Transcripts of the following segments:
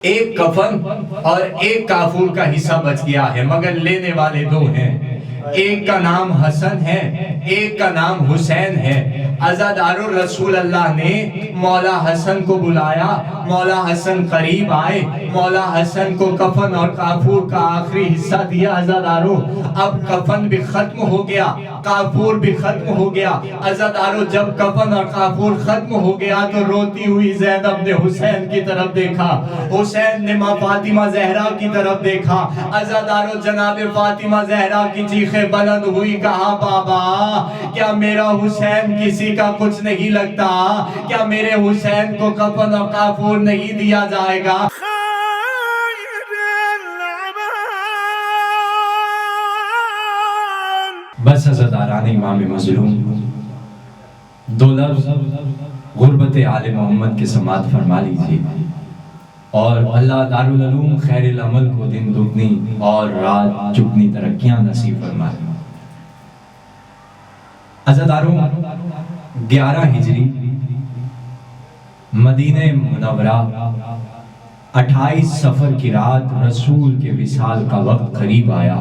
ایک کفن اور ایک کافور کا حصہ بچ گیا ہے، مگر لینے والے دو ہیں۔ ایک کا نام حسن ہے، ایک کا نام حسین ہے۔ عزادار رسول اللہ نے مولا حسن کو بلایا، مولا حسن قریب آئے، مولا حسن کو کفن اور کافور کا آخری حصہ دیا۔ عزادارو اب کفن بھی ختم ہو گیا، کافور بھی ختم ہو گیا۔ عزادارو جب کفن اور کافور ختم ہو گیا تو روتی ہوئی زینب نے حسین کی طرف دیکھا، حسین نے ماں فاطمہ زہرا کی طرف دیکھا۔ عزادارو جناب فاطمہ زہرا کی چیخیں بلند ہوئی، کہا بابا کیا میرا حسین کسی کا کچھ نہیں لگتا؟ کیا میرے حسین کو کفن اور کافور نہیں دیا جائے گا؟ بس عزاداران امام مظلوم، دو لفظ غربت آل محمد کے سماعت فرما لیجئے، اور اللہ دارالعلوم خیر العمل کو دن دگنی اور رات چگنی ترقیاں نصیب فرمائے۔ عزاداروں 11 ہجری مدینہ منورہ 28 صفر کی رات رسول کے وصال کا وقت قریب آیا۔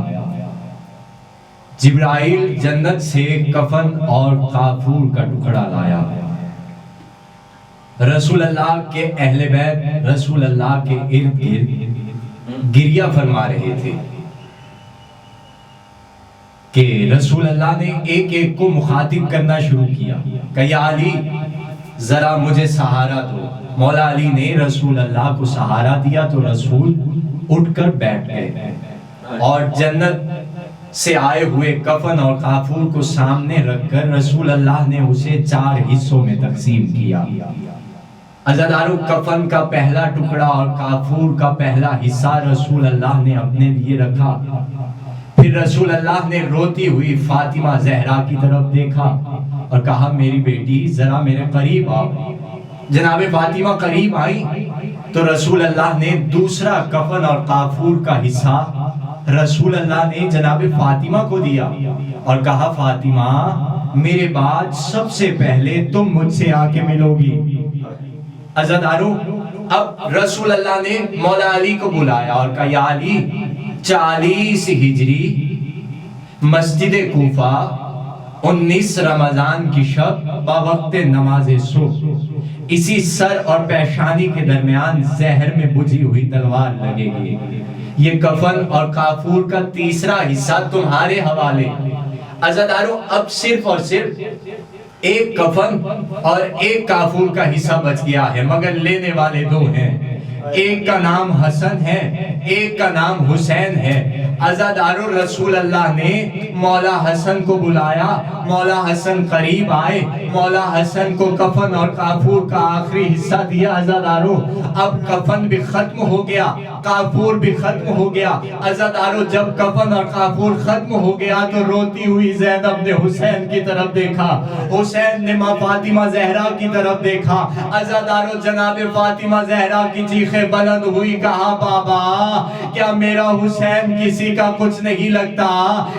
جبرائیل جنت سے کفن اور کافور کا ٹکڑا لایا۔ رسول اللہ کے اہل بیت رسول اللہ کے ارد گرد گریہ فرما رہے تھے کہ رسول اللہ نے ایک ایک کو مخاطب کرنا شروع کیا کہ یا علی ذرا مجھے سہارا دو۔ مولا علی نے رسول اللہ کو سہارا دیا تو رسول اٹھ کر بیٹھ گئے اور جنت سے آئے ہوئے کفن اور کافور کو سامنے رکھ کر رسول اللہ نے اسے 4 حصوں میں تقسیم کیا۔ عزادارو کفن کا پہلا ٹکڑا اور کافور کا پہلا حصہ رسول اللہ نے اپنے لیے رکھا۔ پھر رسول اللہ نے روتی ہوئی فاطمہ زہرا کی طرف دیکھا اور کہا میری بیٹی ذرا میرے قریب آؤ۔ جناب فاطمہ قریب آئی تو رسول اللہ نے دوسرا کفن اور کافور کا حصہ رسول اللہ نے جناب فاطمہ کو دیا اور کہا فاطمہ میرے بعد سب سے پہلے تم مجھ سے آ کے ملو گی۔ عزادارو اب رسول اللہ نے مولا علی کو بلایا اور کہا یا علی 40 ہجری مسجد کوفہ 19 رمضان کی شب بوقت نماز صبح اسی سر اور پیشانی کے درمیان زہر میں بجھی ہوئی تلوار لگے گی۔ یہ کفن اور کافور کا تیسرا حصہ تمہارے حوالے۔ عزادارو اب صرف اور صرف ایک کفن اور ایک کافور کا حصہ بچ گیا ہے، مگر لینے والے دو ہیں۔ ایک کا نام حسن ہے، ایک کا نام حسین ہے۔ عزادارو رسول اللہ نے مولا حسن کو بلایا، مولا حسن قریب آئے، مولا حسن کو کفن اور کافور کا آخری حصہ دیا۔ عزادارو اب کفن بھی ختم ہو گیا، کافور بھی ختم ہو گیا۔ عزادارو جب کفن اور کافور ختم ہو گیا تو روتی ہوئی زینب نے حسین کی طرف دیکھا، حسین نے ماں فاطمہ زہرا کی طرف دیکھا۔ عزادارو جناب فاطمہ زہرا کی چیخیں بلند ہوئی، کہا بابا کیا میرا حسین کسی کا کچھ نہیں لگتا؟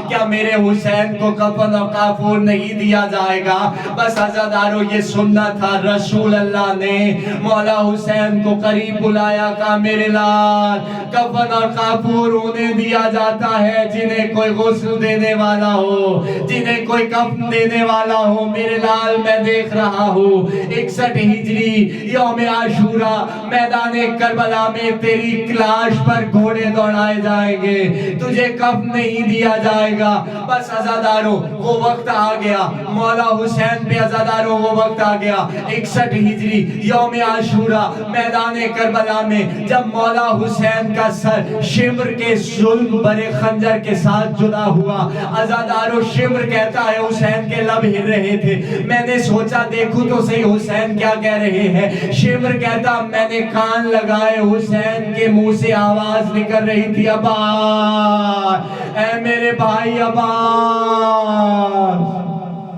کیا میرے حسین کو کفن اور کافور نہیں دیا جائے گا؟ بس عزادارو یہ سننا تھا، رسول اللہ نے مولا حسین کو قریب بلایا، کہا میرے لال کفن اور کافور انہیں دیا جاتا ہے جنہیں کوئی غسل دینے والا ہو، جنہیں کوئی کفن دینے والا ہو۔ میرے لال میں دیکھ رہا ہوں 61 ہجری یوم عاشورہ میدان کربلا میں تیری لاش پر گھوڑے دوڑائے جائیں گے، تجھے کفن نہیں دیا جائے گا۔ بس عزادارو وہ وقت آ گیا، مولا حسین پہ عزادارو وہ وقت آ گیا 61 ہجری یوم عاشورہ میدان کربلا میں جب مولا حسین کا سر شمر کے ظلم برے خنجر کے ساتھ جدا ہوا۔ عزادارو شمر کہتا ہے حسین کے لب ہل رہے تھے، میں نے سوچا دیکھوں تو صحیح حسین کیا کہہ رہے ہیں۔ شمر کہتا میں نے کان لگائے، حسین کے منہ سے آواز نکل رہی تھی عباس، اے میرے بھائی عباس۔